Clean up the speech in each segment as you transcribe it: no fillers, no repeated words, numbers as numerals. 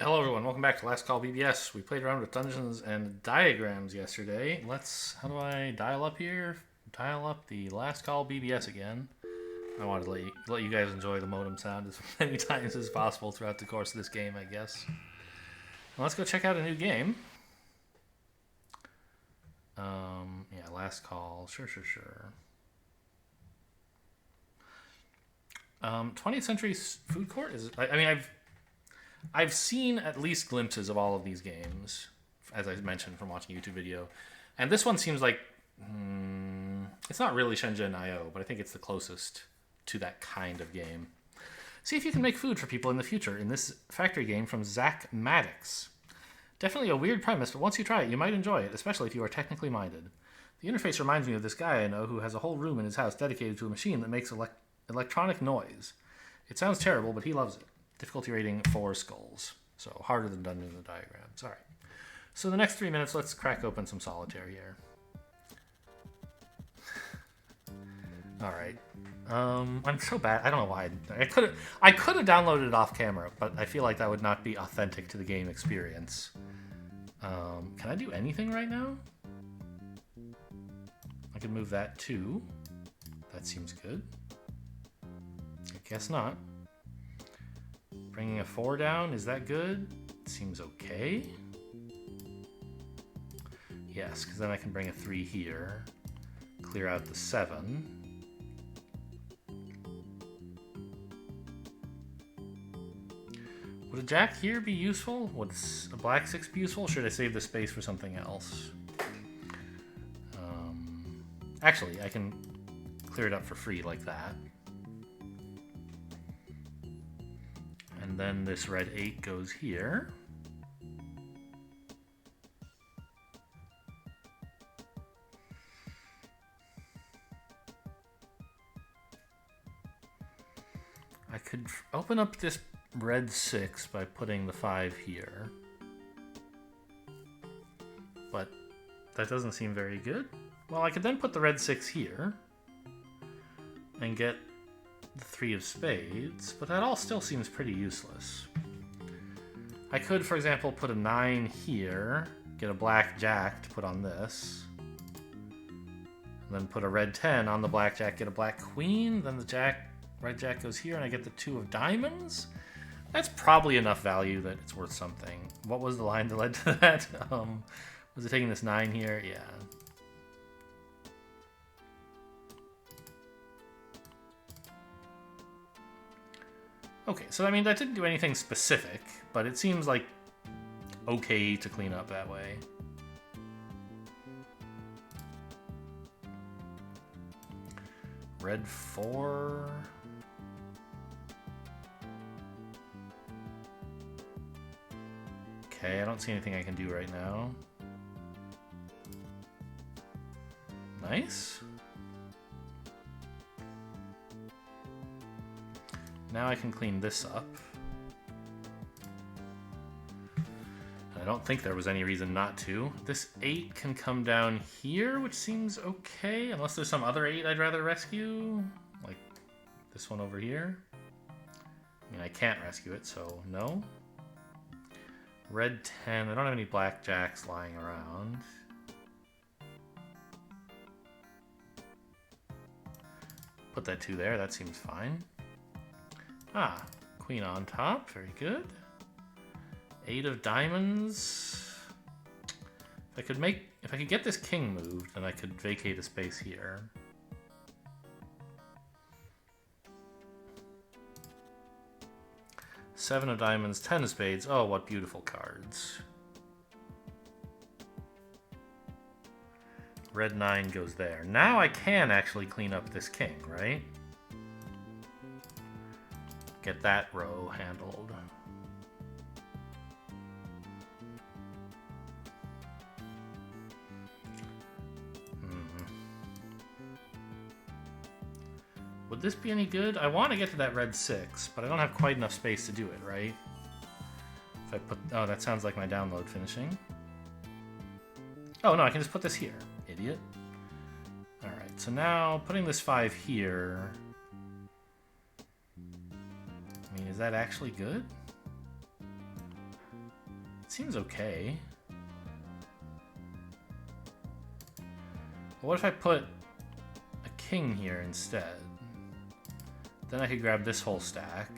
Hello everyone, welcome back to Last Call BBS. We played around with Dungeons and Diagrams yesterday. How do I dial up here? Dial up the Last Call BBS again. I wanted to let you guys enjoy the modem sound as many times as possible throughout the course of this game, I guess. Well, let's go check out a new game. Yeah, Last Call, sure. 20th Century Food Court is, I've seen at least glimpses of all of these games, as I mentioned from watching a YouTube video, and this one seems like it's not really Shenzhen IO, but I think it's the closest to that kind of game. See if you can make food for people in the future in this factory game from Zach Maddox. Definitely a weird premise, but once you try it, you might enjoy it, especially if you are technically minded. The interface reminds me of this guy I know who has a whole room in his house dedicated to a machine that makes electronic noise. It sounds terrible, but he loves it. Difficulty rating 4 skulls. So harder than Dungeons and Diagrams. Alright. So the next 3 minutes, let's crack open some Solitaire here. Alright. I'm so bad. I don't know why. I could have downloaded it off camera, but I feel like that would not be authentic to the game experience. Can I do anything right now? I can move that too. That seems good. I guess not. Bringing a 4 down, is that good? Seems okay. Yes, because then I can bring a 3 here. Clear out the 7. Would a jack here be useful? Would a black 6 be useful? Or should I save the space for something else? Actually, I can clear it up for free like that. And then this red 8 goes here. I could open up this red 6 by putting the 5 here. But that doesn't seem very good. Well, I could then put the red 6 here and get the 3 of spades, but that all still seems pretty useless. I could, for example, put a 9 here, get a black jack to put on this, and then put a red 10 on the black jack, get a black queen, then the red jack goes here, and I get the 2 of diamonds. That's probably enough value that it's worth something. What was the line that led to that? Was it taking this 9 here? Yeah. Okay, so I mean, that didn't do anything specific, but it seems like okay to clean up that way. Red 4. Okay, I don't see anything I can do right now. Nice. Now I can clean this up. I don't think there was any reason not to. This 8 can come down here, which seems okay, unless there's some other 8 I'd rather rescue. Like this one over here. I mean, I can't rescue it, so no. Red 10, I don't have any black jacks lying around. Put that 2 there, that seems fine. Ah, queen on top, very good. 8 of diamonds. If I could get this king moved, then I could vacate a space here. Seven of diamonds, 10 of spades. Oh, what beautiful cards. Red 9 goes there. Now I can actually clean up this king, right? Get that row handled. Would this be any good? I want to get to that red 6, but I don't have quite enough space to do it, right? If I put... Oh, that sounds like my download finishing. Oh, no, I can just put this here. Idiot. Alright, so now putting this 5 here... I mean, is that actually good? It seems okay. But what if I put a king here instead? Then I could grab this whole stack.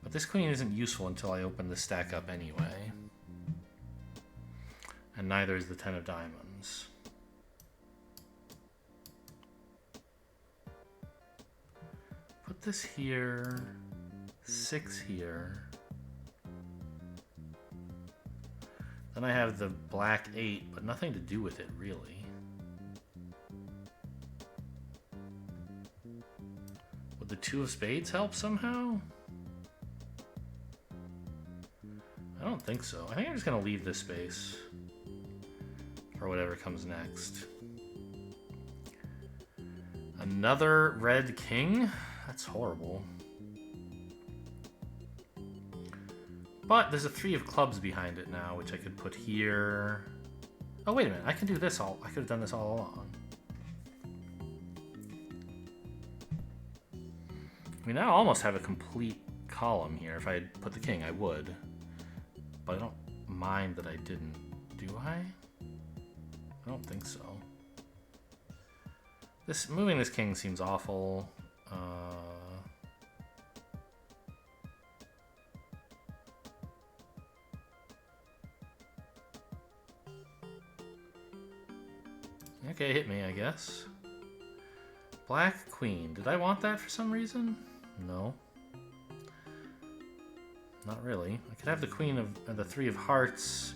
But this queen isn't useful until I open the stack up anyway. And neither is the 10 of diamonds. Put this here, 6 here. Then I have the black 8, but nothing to do with it, really. Would the 2 of spades help somehow? I don't think so. I think I'm just going to leave this space for whatever comes next. Another red king? That's horrible. But there's a 3 of clubs behind it now, which I could put here. Oh, wait a minute. I can do this all. I could have done this all along. I mean, I almost have a complete column here. If I had put the king, I would. But I don't mind that I didn't. Do I? I don't think so. Moving this king seems awful. Okay, hit me, I guess. Black queen. Did I want that for some reason? No. Not really. I could have the queen of the 3 of hearts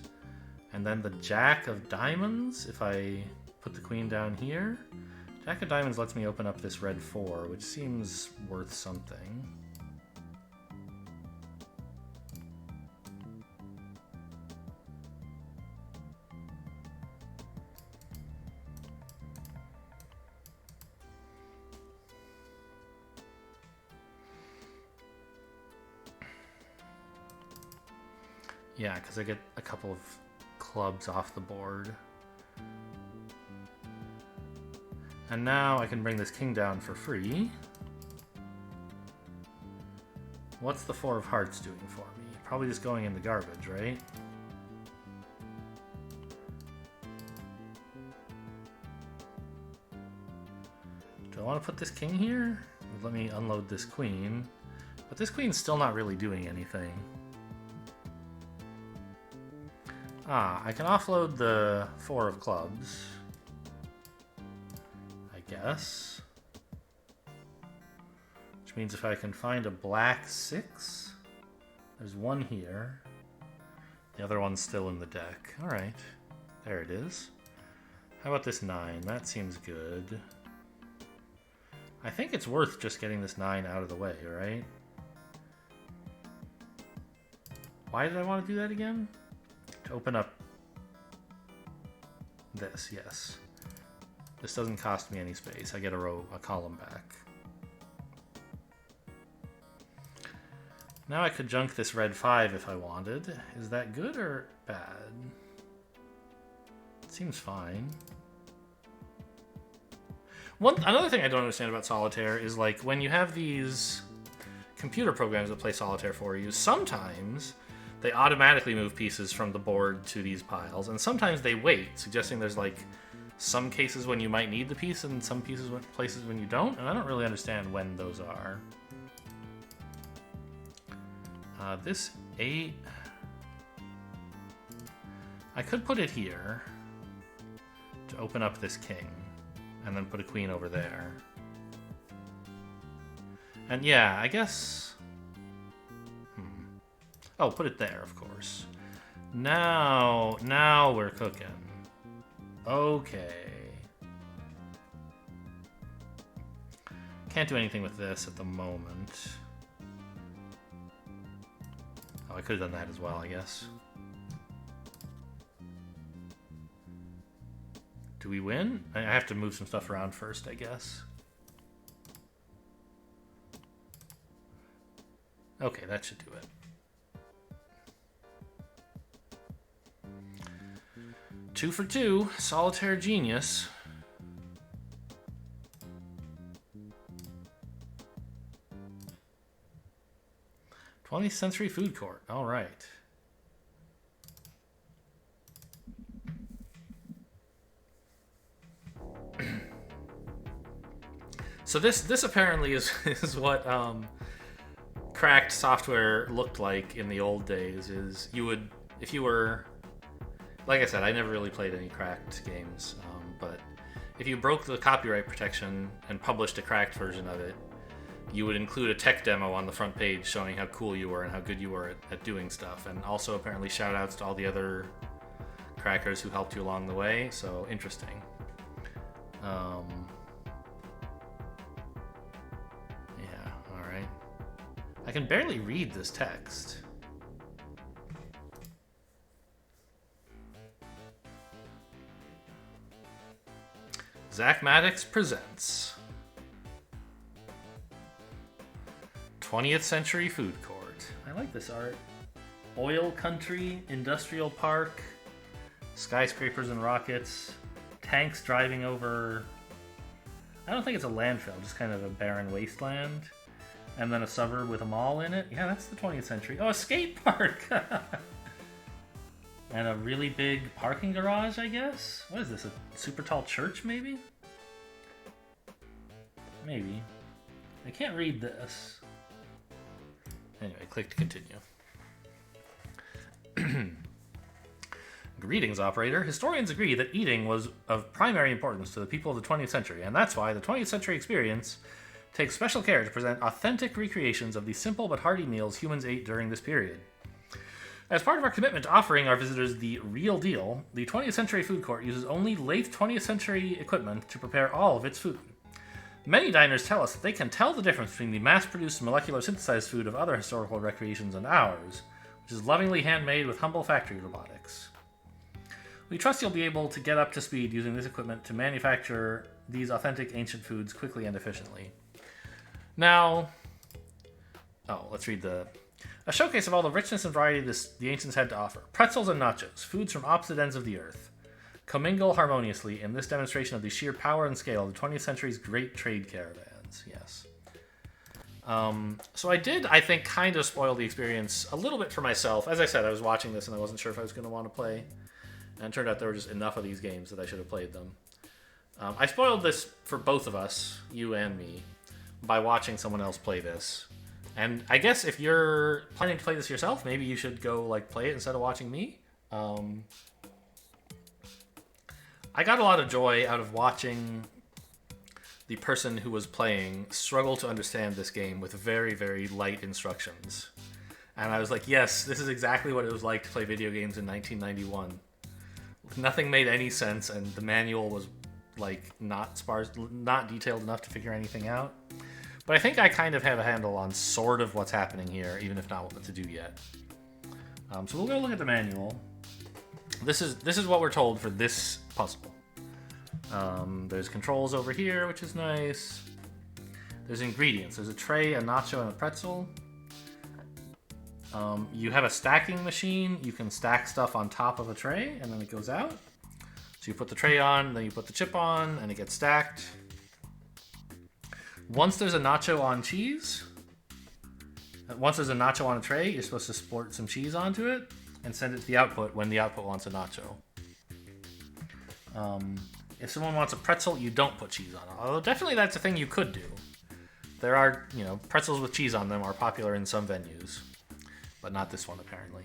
and then the jack of diamonds if I put the queen down here. Jack of diamonds lets me open up this red 4, which seems worth something. Yeah, because I get a couple of clubs off the board. And now I can bring this king down for free. What's the 4 of hearts doing for me? Probably just going in the garbage, right? Do I want to put this king here? Let me unload this queen. But this queen's still not really doing anything. I can offload the 4 of clubs. I guess. Which means if I can find a black 6, there's one here. The other one's still in the deck. Alright. There it is. How about this 9? That seems good. I think it's worth just getting this 9 out of the way, right? Why did I want to do that again? To open up this, yes. This doesn't cost me any space. I get a column back. Now I could junk this red 5 if I wanted. Is that good or bad? It seems fine. Another thing I don't understand about Solitaire is like when you have these computer programs that play Solitaire for you, sometimes they automatically move pieces from the board to these piles, and sometimes they wait, suggesting there's like some cases when you might need the piece and some places when you don't, and I don't really understand when those are. This 8, I could put it here to open up this king, and then put a queen over there. And yeah, I guess... Oh, put it there, of course. Now we're cooking. Okay. Can't do anything with this at the moment. Oh, I could have done that as well, I guess. Do we win? I have to move some stuff around first, I guess. Okay, that should do it. Two for 2, Solitaire genius. 20th century food court. All right. So this apparently is what cracked software looked like in the old days. Is you would, if you were, like I said, I never really played any cracked games, but if you broke the copyright protection and published a cracked version of it, you would include a tech demo on the front page showing how cool you were and how good you were at doing stuff, and also apparently shout outs to all the other crackers who helped you along the way. So interesting. I can barely read this text. Zach Maddox presents 20th Century Food Court. I like this art. Oil country, industrial park, skyscrapers and rockets, tanks driving over... I don't think it's a landfill, just kind of a barren wasteland. And then a suburb with a mall in it. Yeah, that's the 20th century. Oh, a skate park! And a really big parking garage, I guess? What is this, a super tall church, maybe? Maybe. I can't read this. Anyway, click to continue. Greetings, operator. Historians agree that eating was of primary importance to the people of the 20th century, and that's why the 20th century experience takes special care to present authentic recreations of the simple but hearty meals humans ate during this period. As part of our commitment to offering our visitors the real deal, the 20th Century Food Court uses only late 20th century equipment to prepare all of its food. Many diners tell us that they can tell the difference between the mass-produced molecular synthesized food of other historical recreations and ours, which is lovingly handmade with humble factory robotics. We trust you'll be able to get up to speed using this equipment to manufacture these authentic ancient foods quickly and efficiently. Now, let's read a showcase of all the richness and variety the ancients had to offer. Pretzels and nachos, foods from opposite ends of the earth, commingle harmoniously in this demonstration of the sheer power and scale of the 20th century's great trade caravans. Yes. So I did, I think, kind of spoil the experience a little bit for myself. As I said, I was watching this and I wasn't sure if I was going to want to play. And it turned out there were just enough of these games that I should have played them. I spoiled this for both of us, you and me, by watching someone else play this. And I guess if you're planning to play this yourself, maybe you should go play it instead of watching me. I got a lot of joy out of watching the person who was playing struggle to understand this game with very, very light instructions. And I was like, yes, this is exactly what it was like to play video games in 1991. Nothing made any sense, and the manual was not detailed enough to figure anything out. But I think I kind of have a handle on sort of what's happening here, even if not what to do yet. So we'll go look at the manual. This is what we're told for this puzzle. There's controls over here, which is nice. There's ingredients. There's a tray, a nacho, and a pretzel. You have a stacking machine. You can stack stuff on top of a tray, and then it goes out. So you put the tray on, then you put the chip on, and it gets stacked. Once there's a nacho on a tray, you're supposed to sport some cheese onto it and send it to the output when the output wants a nacho. If someone wants a pretzel, you don't put cheese on it. Although definitely that's a thing you could do. There are, pretzels with cheese on them are popular in some venues, but not this one apparently.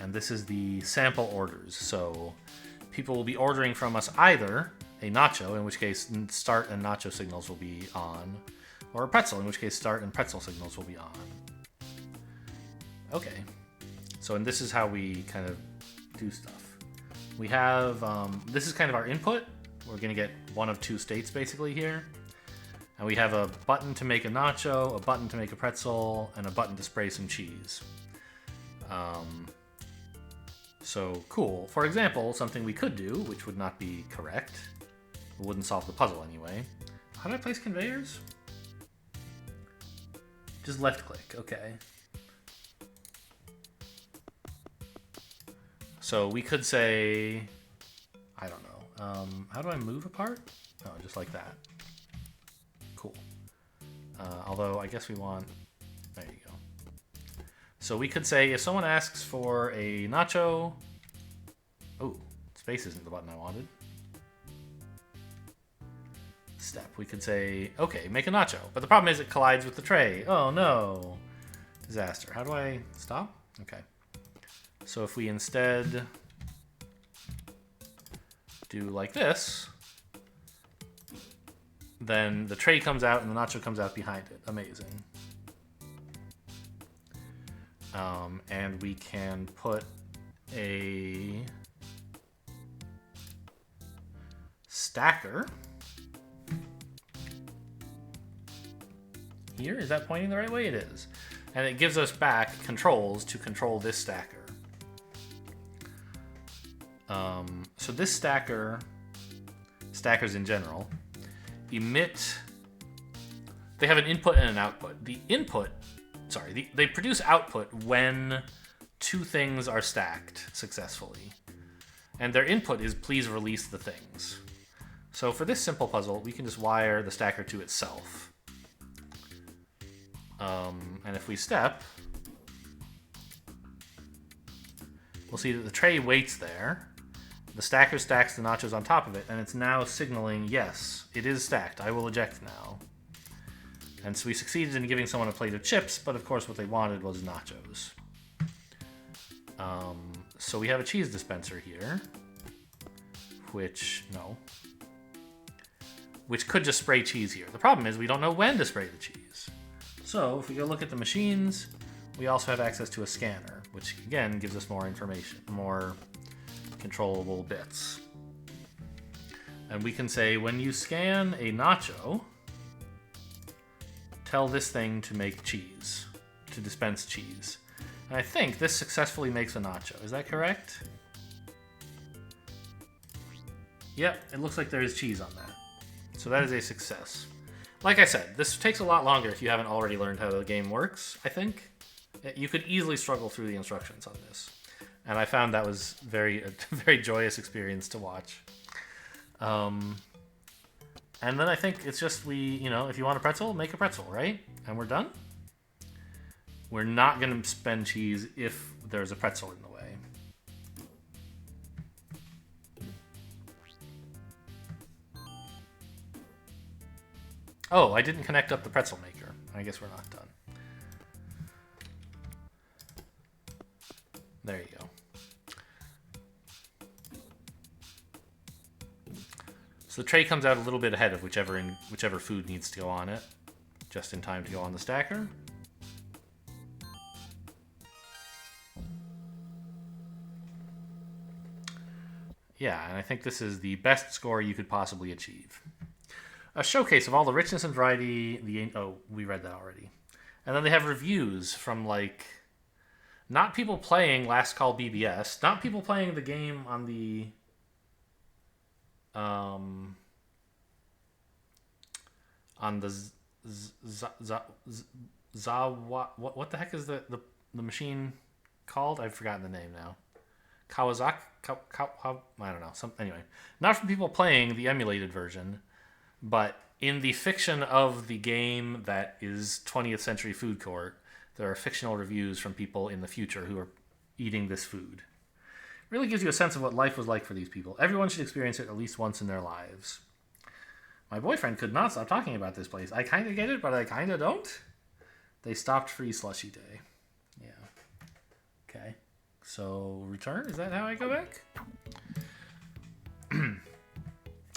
And this is the sample orders. So people will be ordering from us either a nacho, in which case start and nacho signals will be on, or a pretzel, in which case start and pretzel signals will be on. Okay. So, and this is how we kind of do stuff. We have, this is kind of our input. We're going to get one of two states basically here. And we have a button to make a nacho, a button to make a pretzel, and a button to spray some cheese. So cool. For example, something we could do, which would not be correct, wouldn't solve the puzzle anyway. How do I place conveyors? Just left click, okay. So we could say, I don't know, how do I move a part? Oh, just like that. Cool. Although I guess we want So we could say if someone asks for a nacho... Oh, space isn't the button I wanted. Step. We could say, okay, make a nacho. But the problem is it collides with the tray. Oh no. Disaster. How do I stop? Okay. So if we instead do like this, then the tray comes out and the nacho comes out behind it. Amazing. And we can put a stacker here. Is that pointing the right way? It is. And it gives us back controls to control this stacker. So this stackers in general, emit... They have an input and an output. The input... Sorry, they produce output when two things are stacked successfully. And their input is please release the things. So for this simple puzzle, we can just wire the stacker to itself. And if we step, we'll see that the tray waits there. The stacker stacks the nachos on top of it, and it's now signaling, yes, it is stacked. I will eject now. And so we succeeded in giving someone a plate of chips, but of course what they wanted was nachos. So we have a cheese dispenser here, which could just spray cheese here. The problem is we don't know when to spray the cheese. So if we go look at the machines, we also have access to a scanner, which again gives us more information, more controllable bits. And we can say, when you scan a nacho, tell this thing to make cheese, to dispense cheese. And I think this successfully makes a nacho. Is that correct? Yep, it looks like there is cheese on that. So that is a success. Like I said, this takes a lot longer if you haven't already learned how the game works, I think. You could easily struggle through the instructions on this. And I found that was a very joyous experience to watch. And then I think it's just if you want a pretzel, make a pretzel, right? And we're done. We're not going to spend cheese if there's a pretzel in the way. Oh, I didn't connect up the pretzel maker. I guess we're not done. There you go. So the tray comes out a little bit ahead of whichever food needs to go on it, just in time to go on the stacker. Yeah, and I think this is the best score you could possibly achieve. A showcase of all the richness and variety. We read that already. And then they have reviews from not people playing Last Call BBS, not people playing the game on the what the heck is the machine called? I've forgotten the name now. Kawasaki? I don't know. Anyway, not from people playing the emulated version, but in the fiction of the game that is 20th Century Food Court, there are fictional reviews from people in the future who are eating this food. It really gives you a sense of what life was like for these people. Everyone should experience it at least once in their lives. My boyfriend could not stop talking about this place. I kind of get it, but I kind of don't. They stopped free slushy day. Yeah. Okay. So, return? Is that how I go back?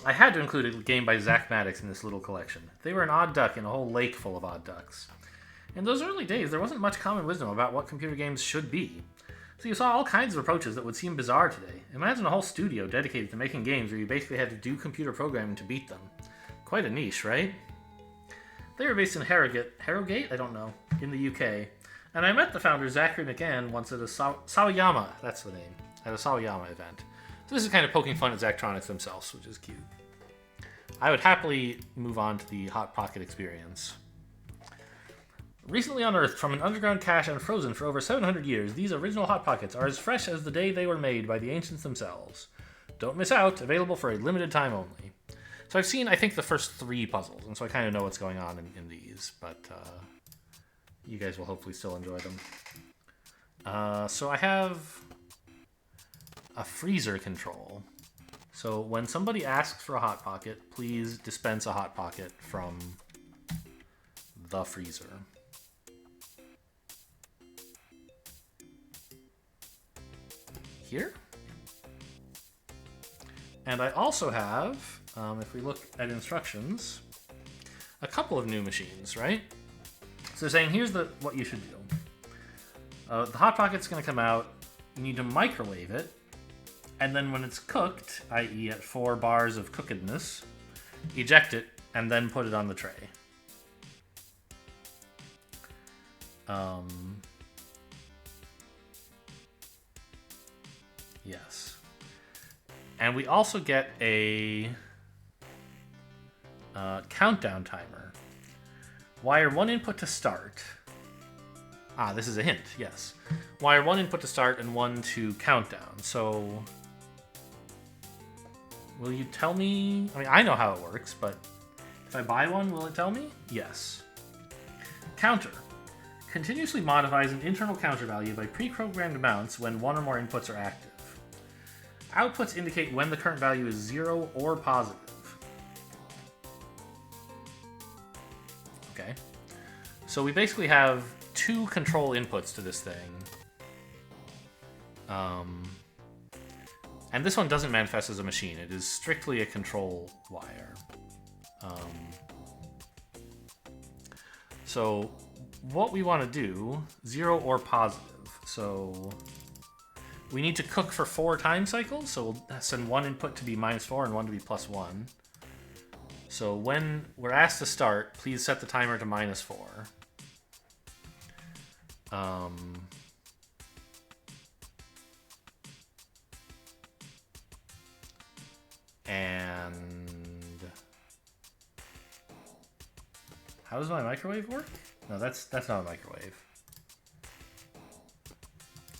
I had to include a game by Zach Maddox in this little collection. They were an odd duck in a whole lake full of odd ducks. In those early days, there wasn't much common wisdom about what computer games should be. So you saw all kinds of approaches that would seem bizarre today. Imagine a whole studio dedicated to making games where you basically had to do computer programming to beat them. Quite a niche, right? They were based in Harrogate? I don't know, in the UK. And I met the founder, Zachary McGann, once at a Sawayama, that's the name, at a Sawayama event. So this is kind of poking fun at Zachtronics themselves, which is cute. I would happily move on to the Hot Pocket experience. Recently unearthed from an underground cache and frozen for over 700 years, these original Hot Pockets are as fresh as the day they were made by the ancients themselves. Don't miss out, available for a limited time only. So I've seen, I think, the first 3 puzzles, and so I kind of know what's going on in these, but you guys will hopefully still enjoy them. So I have a freezer control. So when somebody asks for a Hot Pocket, please dispense a Hot Pocket from the freezer. Here. And I also have, if we look at instructions, a couple of new machines, right? So they're saying, here's what you should do. The Hot Pocket's going to come out. You need to microwave it. And then when it's cooked, i.e. at 4 bars of cookedness, eject it and then put it on the tray. Yes. And we also get a countdown timer. Wire 1 input to start. This is a hint, yes. Wire 1 input to start and 1 to countdown. So, will you tell me? I mean, I know how it works, but if I buy one, will it tell me? Yes. Counter. Continuously modifies an internal counter value by pre-programmed amounts when 1 or more inputs are active. Outputs indicate when the current value is 0 or positive. Okay. So we basically have 2 control inputs to this thing. And this one doesn't manifest as a machine. It is strictly a control wire. So what we want to do, 0 or positive. So we need to cook for 4 time cycles. So we'll send 1 input to be -4 and 1 to be +1. So when we're asked to start, please set the timer to -4. And how does my microwave work? No, that's not a microwave.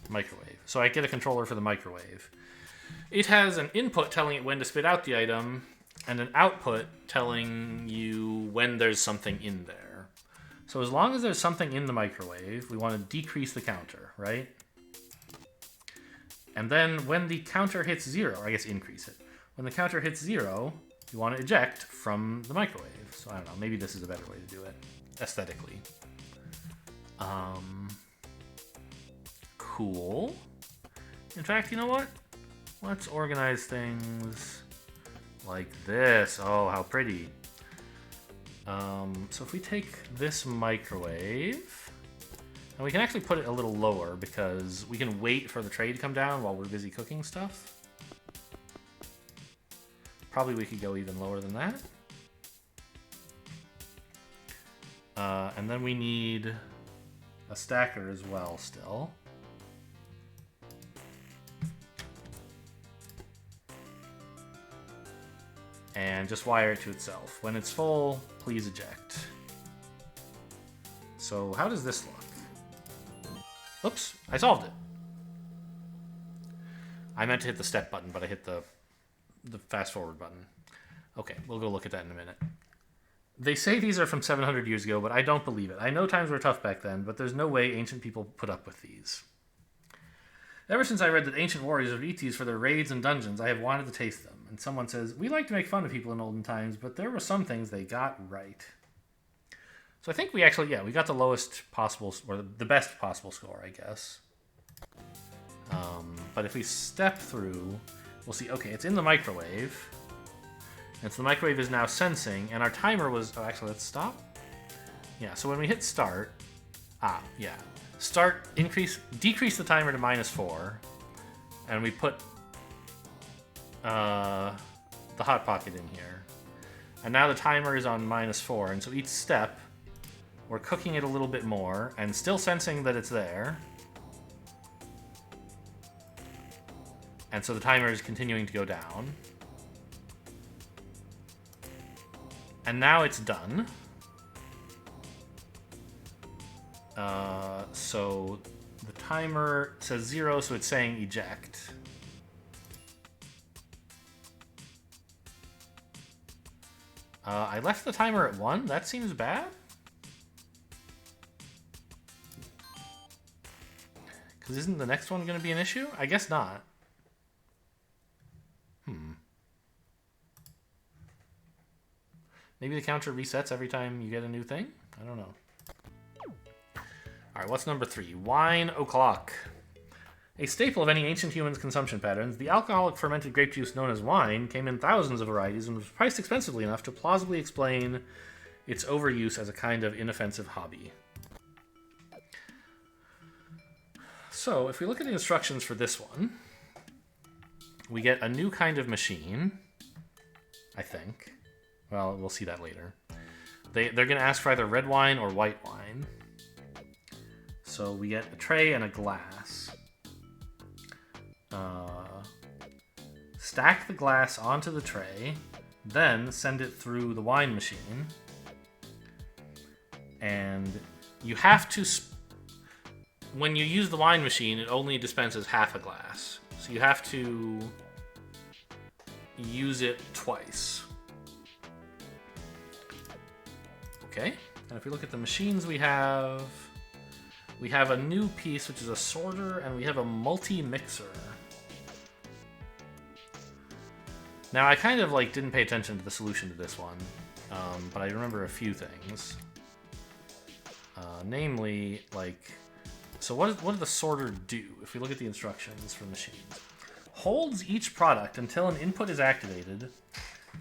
Microwave. So I get a controller for the microwave. It has an input telling it when to spit out the item, and an output telling you when there's something in there. So as long as there's something in the microwave, we want to decrease the counter, right? And then when the counter hits 0, or I guess increase it. When the counter hits 0, you want to eject from the microwave. So I don't know, maybe this is a better way to do it, aesthetically. Cool. In fact, you know what? Let's organize things like this. Oh, how pretty. So if we take this microwave, and we can actually put it a little lower because we can wait for the tray to come down while we're busy cooking stuff. Probably we could go even lower than that. And then we need a stacker as well still. And just wire it to itself. When it's full, please eject. So how does this look? Oops, I solved it. I meant to hit the step button, but I hit the fast forward button. Okay, we'll go look at that in a minute. They say these are from 700 years ago, but I don't believe it. I know times were tough back then, but there's no way ancient people put up with these. Ever since I read that ancient warriors would eat these for their raids and dungeons, I have wanted to taste them. And someone says, we like to make fun of people in olden times, but there were some things they got right. So I think we actually, we got the lowest possible, or the best possible score, I guess. But if we step through, we'll see, okay, it's in the microwave. And so the microwave is now sensing, and our timer was, oh, actually, let's stop. Yeah, so when we hit start, start, decrease the timer to -4, and we put the Hot Pocket in here. And now the timer is on -4, and so each step, we're cooking it a little bit more, and still sensing that it's there. And so the timer is continuing to go down. And now it's done. So the timer says 0, so it's saying eject. I left the timer at 1. That seems bad. Because isn't the next one going to be an issue? I guess not. Maybe the counter resets every time you get a new thing? I don't know. Alright, what's number 3? Wine o'clock. A staple of any ancient human's consumption patterns, the alcoholic fermented grape juice known as wine came in thousands of varieties and was priced expensively enough to plausibly explain its overuse as a kind of inoffensive hobby. So, if we look at the instructions for this one, we get a new kind of machine, I think. Well, we'll see that later. They're going to ask for either red wine or white wine. So we get a tray and a glass. Stack the glass onto the tray, then send it through the wine machine. And you have to... when you use the wine machine, it only dispenses half a glass. So you have to use it twice. Okay, and if we look at the machines we have a new piece, which is a sorter, and we have a multi-mixer. Now, I kind of didn't pay attention to the solution to this one, but I remember a few things. Namely, so what did the sorter do? If we look at the instructions for machines. Holds each product until an input is activated,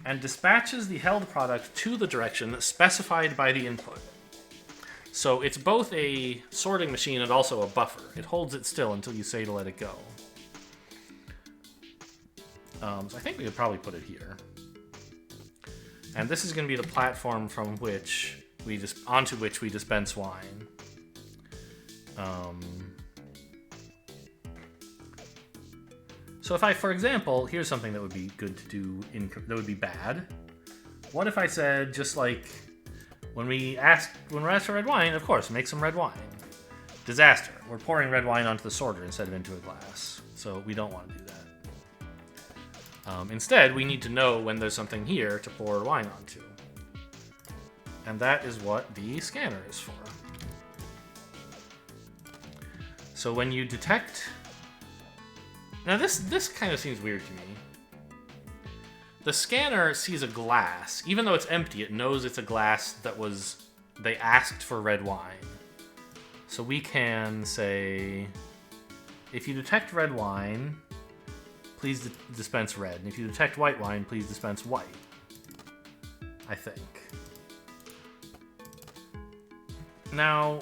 and dispatches the held product to the direction specified by the input. So it's both a sorting machine and also a buffer. It holds it still until you say to let it go. So I think we could probably put it here. And this is going to be the platform from which onto which we dispense wine. So if I, for example, here's something that would be good to do, that would be bad. What if I said, just like, when we're asked for red wine, of course, make some red wine. Disaster. We're pouring red wine onto the sorter instead of into a glass. So we don't want to do that. Instead, we need to know when there's something here to pour wine onto. And that is what the scanner is for. So when you detect... Now this kind of seems weird to me. The scanner sees a glass. Even though it's empty, it knows it's a glass that they asked for red wine. So we can say, if you detect red wine, please dispense red. And if you detect white wine, please dispense white. I think. Now,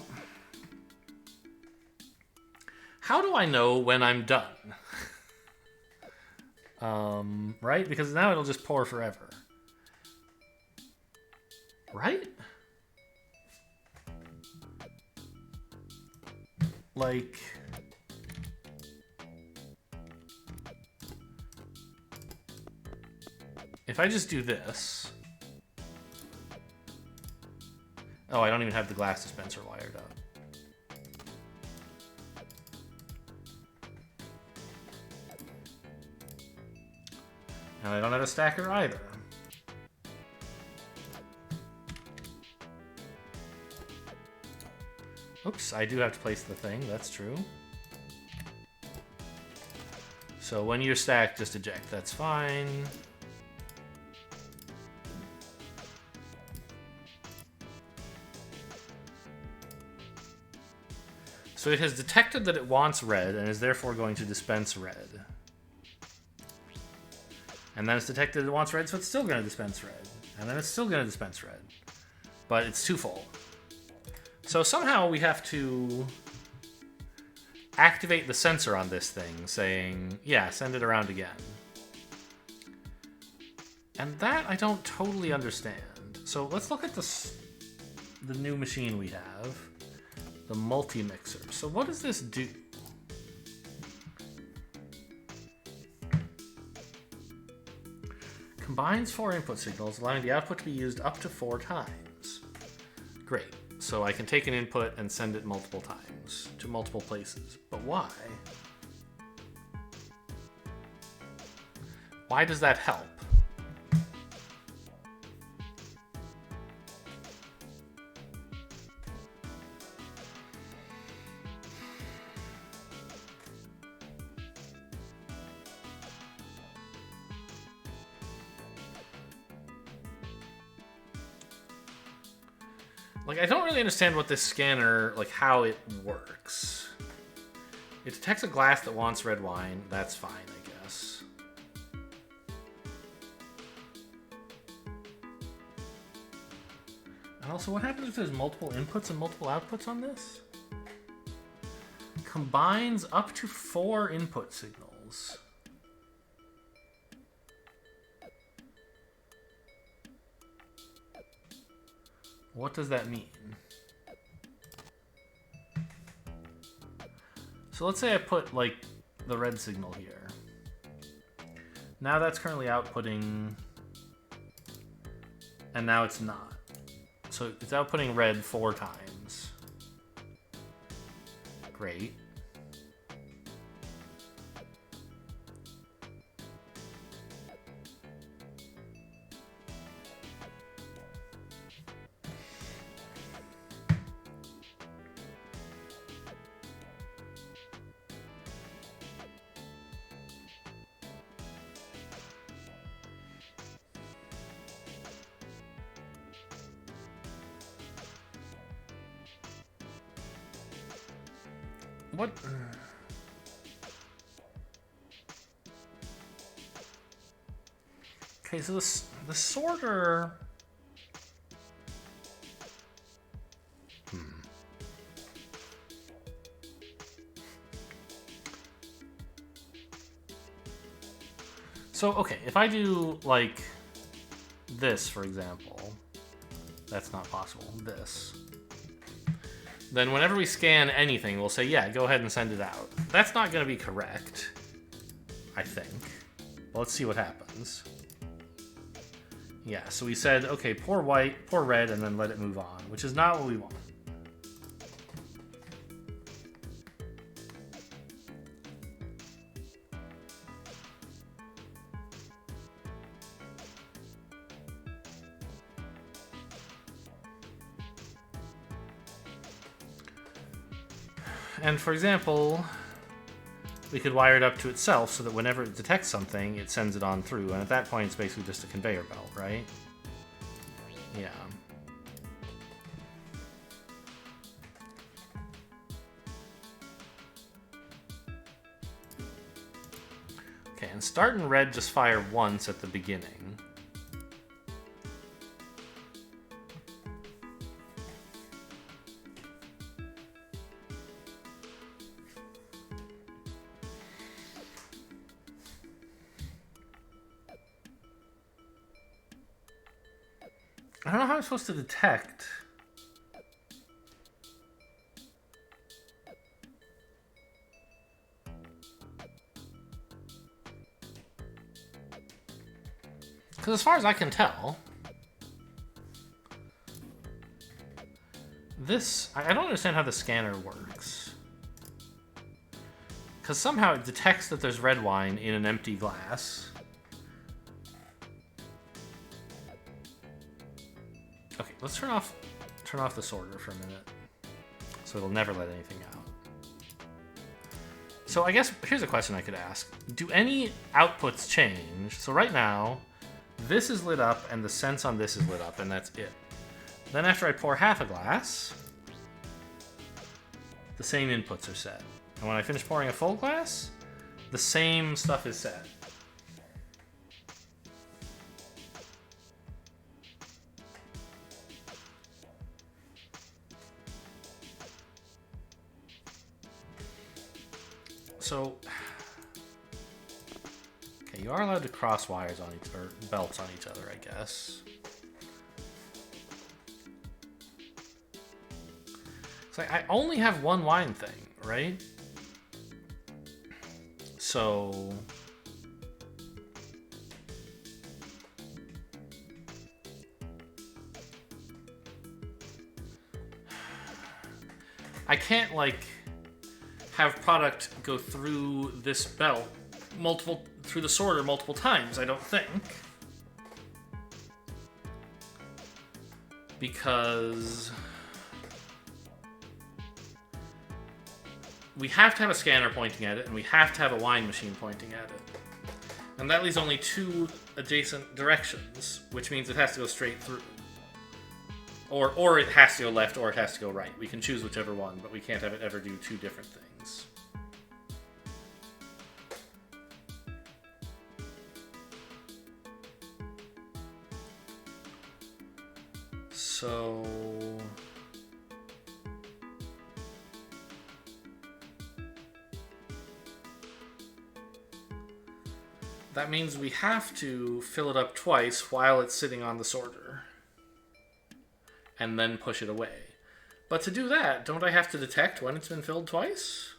how do I know when I'm done? Right? Because now it'll just pour forever. Right? If I just do this... Oh, I don't even have the glass dispenser wired up. And I don't have a stacker either. Oops, I do have to place the thing, that's true. So when you're stacked, just eject, that's fine. So it has detected that it wants red and is therefore going to dispense red. And then it's detected it wants red, so it's still going to dispense red. And then it's still going to dispense red. But it's too full. So somehow we have to activate the sensor on this thing, saying, yeah, send it around again. And that I don't totally understand. So let's look at the new machine we have. The multi-mixer. So what does this do? Combines 4 input signals, allowing the output to be used up to 4 times. Great. So I can take an input and send it multiple times to multiple places. But why? Why does that help? Like, I don't really understand what this scanner, like, how it works. It detects a glass that wants red wine. That's fine, I guess. And also, what happens if there's multiple inputs and multiple outputs on this? Combines up to 4 input signals. What does that mean? So let's say I put, like, the red signal here. Now that's currently outputting, and now it's not. So it's outputting red 4 times. Great. What? Okay, so the sorter. So, okay, if I do, like, this, for example, that's not possible, this. Then whenever we scan anything, we'll say, yeah, go ahead and send it out. That's not going to be correct, I think. Well, let's see what happens. Yeah, so we said, okay, pour white, pour red, and then let it move on, which is not what we want. And for example, we could wire it up to itself so that whenever it detects something, it sends it on through. And at that point, it's basically just a conveyor belt, right? Yeah. Okay, and start and red just fire once at the beginning. I don't know how I'm supposed to detect. Because as far as I can tell, this, I don't understand how the scanner works. Because somehow it detects that there's red wine in an empty glass. Okay, let's turn off the sorter for a minute, so it'll never let anything out. So I guess here's a question I could ask: do any outputs change? So right now, this is lit up and the sense on this is lit up, and that's it. Then after I pour half a glass, the same inputs are set, and when I finish pouring a full glass, the same stuff is set. So, okay, you are allowed to cross wires on each, or belts on each other, I guess. It's like I only have one wine thing, right? So I can't, like, have product go through this belt through the sorter multiple times, I don't think. Because we have to have a scanner pointing at it, and we have to have a wine machine pointing at it. And that leaves only 2 adjacent directions, which means it has to go straight through. Or it has to go left or it has to go right. We can choose whichever one, but we can't have it ever do two different things. So... that means we have to fill it up twice while it's sitting on the sorter. And then push it away. But to do that, don't I have to detect when it's been filled twice?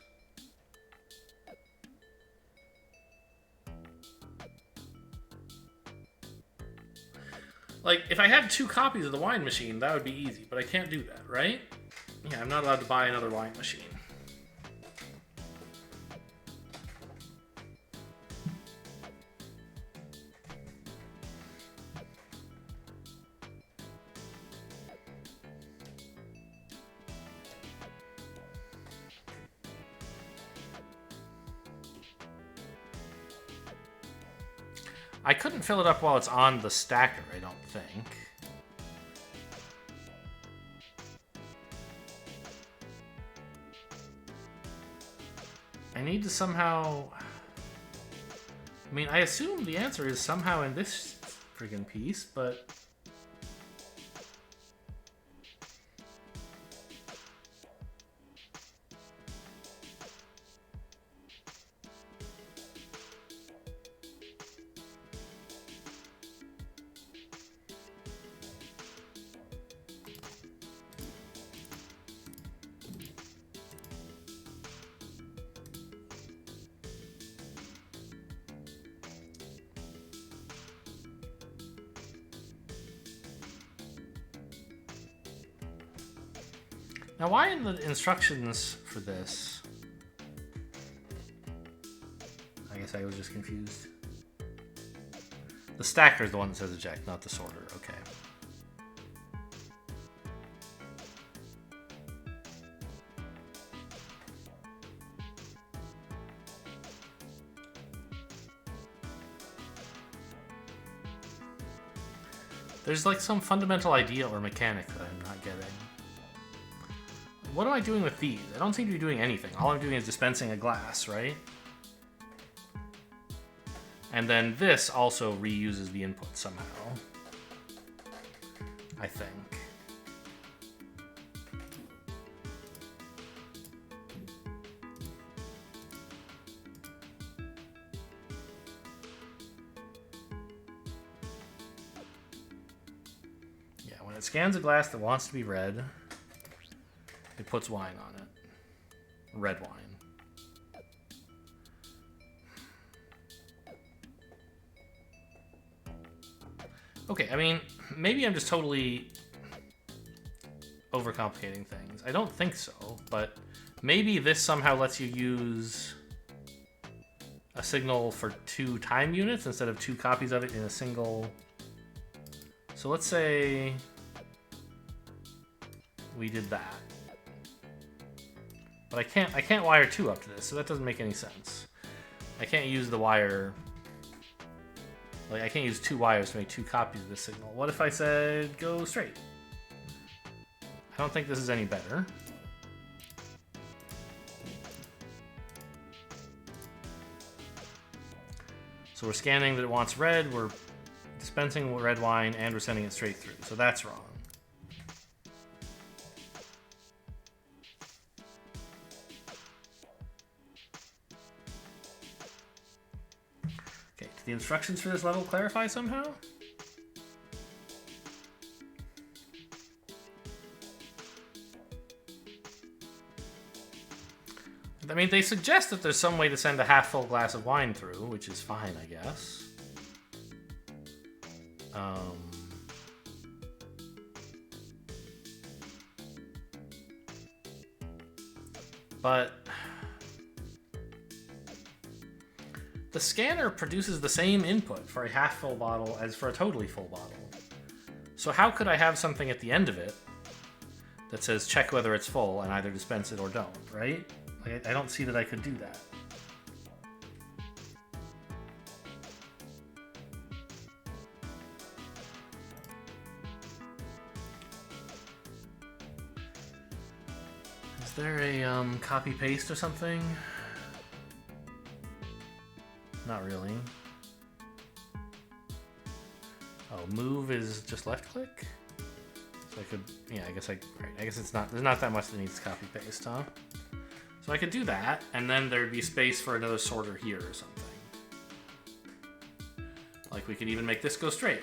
Like, if I had 2 copies of the wine machine, that would be easy, but I can't do that, right? Yeah, I'm not allowed to buy another wine machine. I couldn't fill it up while it's on the stacker, I don't think. I need to somehow... I mean, I assume the answer is somehow in this friggin' piece, but... Now, why in the instructions for this? I guess I was just confused. The stacker is the one that says eject, not the sorter. Okay. There's like some fundamental idea or mechanic that I'm not getting. What am I doing with these? I don't seem to be doing anything. All I'm doing is dispensing a glass, right? And then this also reuses the input somehow. I think. Yeah, when it scans a glass that wants to be red, it puts wine on it. Red wine. Okay, I mean, maybe I'm just totally overcomplicating things. I don't think so, but maybe this somehow lets you use a signal for 2 time units instead of 2 copies of it in a single... So let's say we did that. But I can't wire 2 up to this, so that doesn't make any sense. I can't use the wire... Like, I can't use 2 wires to make 2 copies of this signal. What if I said go straight? I don't think this is any better. So we're scanning that it wants red, we're dispensing red wine, and we're sending it straight through. So that's wrong. Okay, do the instructions for this level clarify somehow? I mean, they suggest that there's some way to send a half-full glass of wine through, which is fine, I guess. But the scanner produces the same input for a half-full bottle as for a totally full bottle. So how could I have something at the end of it that says check whether it's full and either dispense it or don't, right? Like, I don't see that I could do that. there a copy paste or something? Not really. Oh, move is just left click? So I could, yeah, I guess it's not, there's not that much that needs copy paste, huh? So I could do that, and then there'd be space for another sorter here or something. Like we could even make this go straight.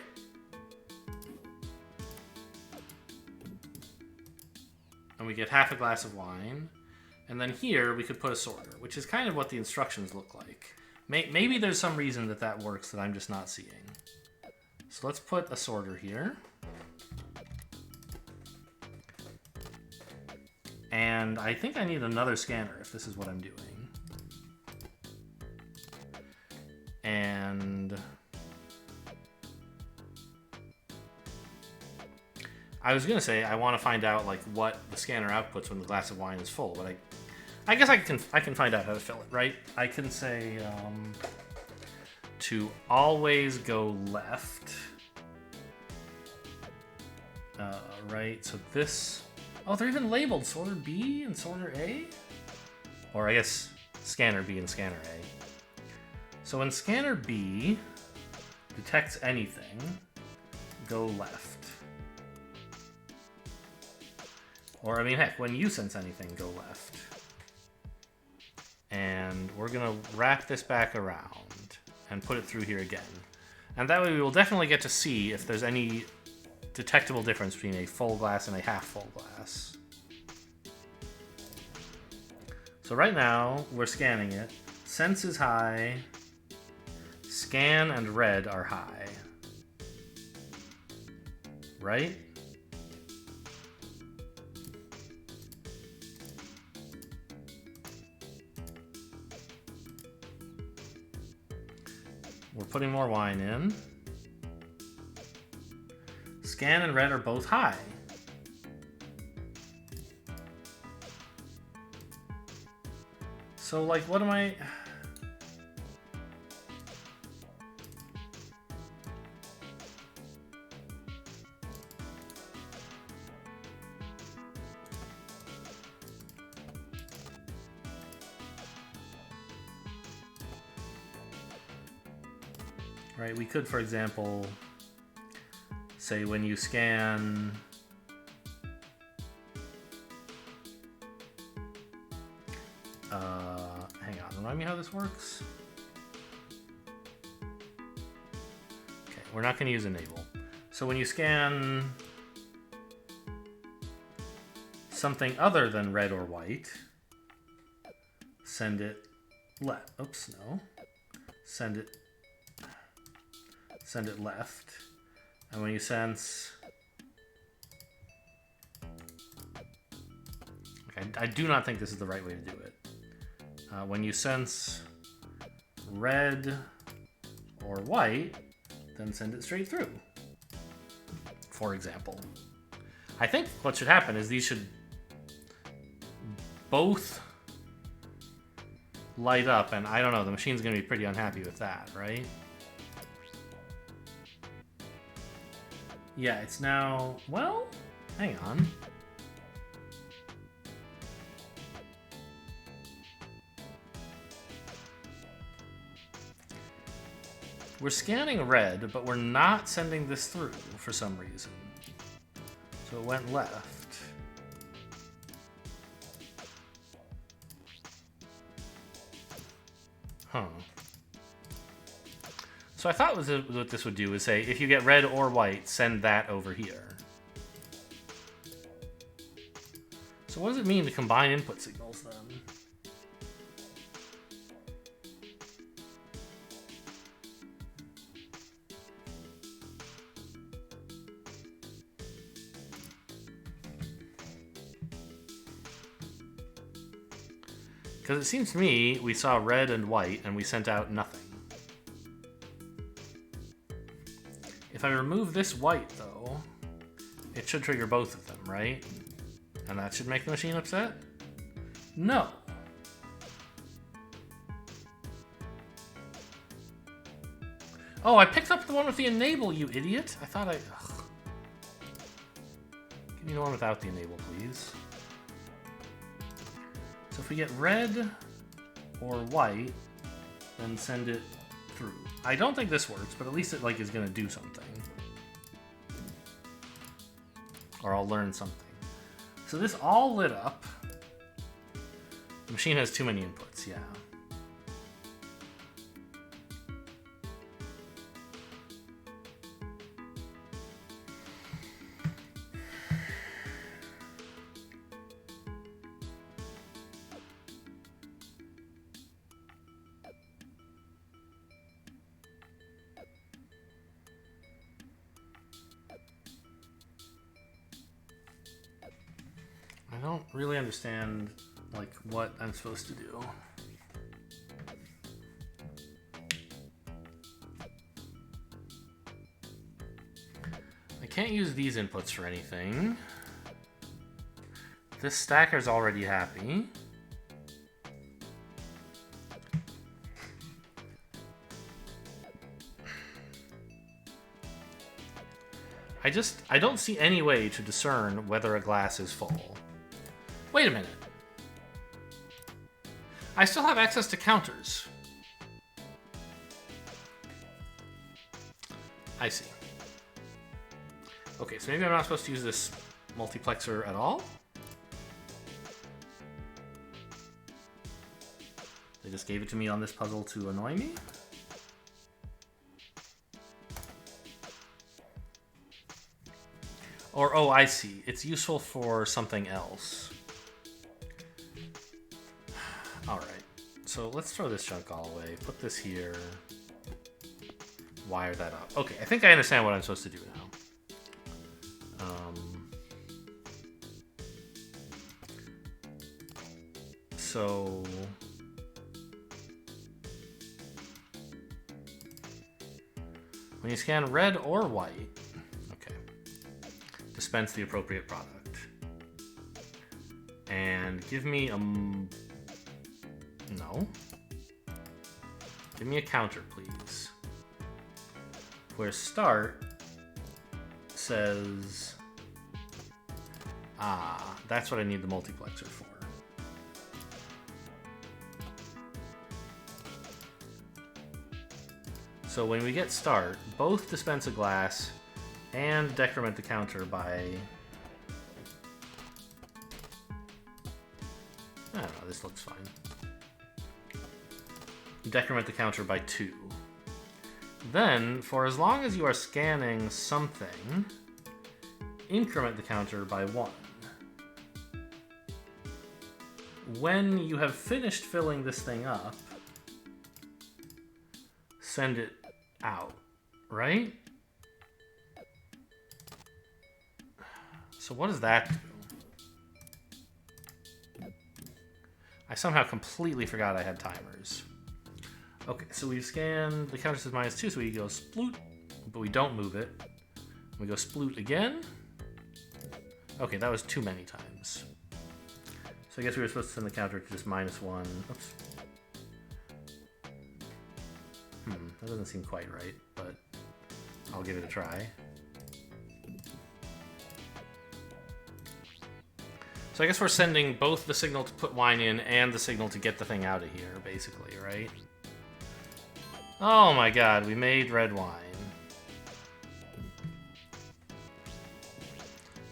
And we get half a glass of wine. And then here we could put a sorter, which is kind of what the instructions look like. Maybe there's some reason that that works that I'm just not seeing. So let's put a sorter here. And I think I need another scanner if this is what I'm doing. And I was gonna say I want to find out like what the scanner outputs when the glass of wine is full, but I guess I can find out how to fill it, right? I can say to always go left. Right, so this... Oh, they're even labeled sorter B and sorter A? Or I guess scanner B and scanner A. So when scanner B detects anything, go left. Or, I mean, heck, when you sense anything, go left. And we're gonna wrap this back around and put it through here again. And that way we will definitely get to see if there's any detectable difference between a full glass and a half full glass. So right now, we're scanning it. Sense is high. Scan and red are high. Right? We're putting more wine in. Scan and red are both high. So, like, what am I... Right, we could, for example, say when you scan hang on, remind me how this works. Okay, we're not going to use enable. So when you scan something other than red or white, send it left. Oops, no. Send it left. And when you sense... Okay, I do not think this is the right way to do it. When you sense red or white, then send it straight through, for example. I think what should happen is these should both light up, and I don't know, the machine's going to be pretty unhappy with that, right? Yeah, it's now... Well, hang on. We're scanning red, but we're not sending this through for some reason. So it went left. Huh. So I thought what this would do is say, if you get red or white, send that over here. So what does it mean to combine input signals then? Because it seems to me we saw red and white and we sent out nothing. If I remove this white, though, it should trigger both of them, right? And that should make the machine upset? No. Oh, I picked up the one with the enable, you idiot! I thought I... Ugh. Give me the one without the enable, please. if we get red or white, then send it through. I don't think this works, but at least it like is gonna do something. Or I'll learn something. So this all lit up. The machine has too many inputs, yeah. I don't really understand like what I'm supposed to do. I can't use these inputs for anything. This stacker's already happy. I don't see any way to discern whether a glass is full. Wait a minute. I still have access to counters. I see. Okay, so maybe I'm not supposed to use this multiplexer at all? They just gave it to me on this puzzle to annoy me? Or, oh, I see. It's useful for something else. Alright, so let's throw this junk all away. Put this here. Wire that up. Okay, I think I understand what I'm supposed to do now. So... when you scan red or white, okay, dispense the appropriate product. And give me a... no. Give me a counter, please. Where start says... ah, that's what I need the multiplexer for. So when we get start, both dispense a glass and decrement the counter by... I don't know, this looks fine. Decrement the counter by 2. Then, for as long as you are scanning something, increment the counter by 1. When you have finished filling this thing up, send it out, right? So what does that do? I somehow completely forgot I had timers. Okay, so we've scanned, the counter says -2, so we go sploot, but we don't move it. We go sploot again. Okay, that was too many times. So I guess we were supposed to send the counter to just -1. Oops. That doesn't seem quite right, but I'll give it a try. So I guess we're sending both the signal to put wine in and the signal to get the thing out of here, basically, right? Oh my god, we made red wine.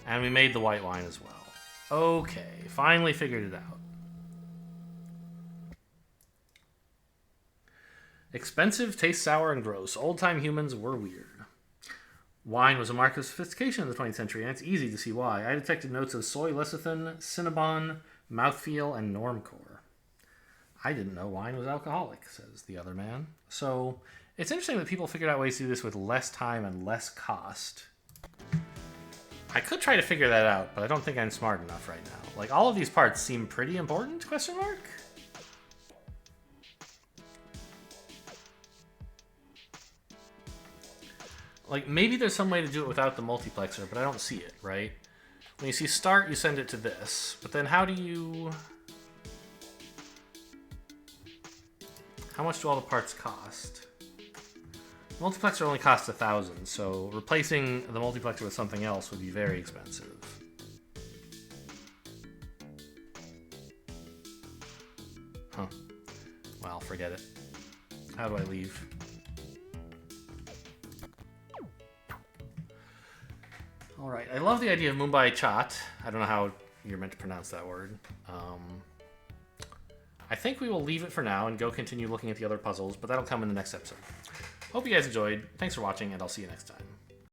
And we made the white wine as well. Okay, finally figured it out. Expensive, tastes sour, and gross. Old-time humans were weird. Wine was a mark of sophistication in the 20th century, and it's easy to see why. I detected notes of soy lecithin, Cinnabon, mouthfeel, and normcore. I didn't know wine was alcoholic, says the other man. So, it's interesting that people figured out ways to do this with less time and less cost. I could try to figure that out, but I don't think I'm smart enough right now. Like, all of these parts seem pretty important, question mark? Like, maybe there's some way to do it without the multiplexer, but I don't see it, right? When you see start, you send it to this. But then how do you... how much do all the parts cost? The multiplexer only costs 1,000, so replacing the multiplexer with something else would be very expensive. Huh. Well, forget it. How do I leave? Alright, I love the idea of Mumbai Chat. I don't know how you're meant to pronounce that word. I think we will leave it for now and go continue looking at the other puzzles, but that'll come in the next episode. Hope you guys enjoyed. Thanks for watching, and I'll see you next time.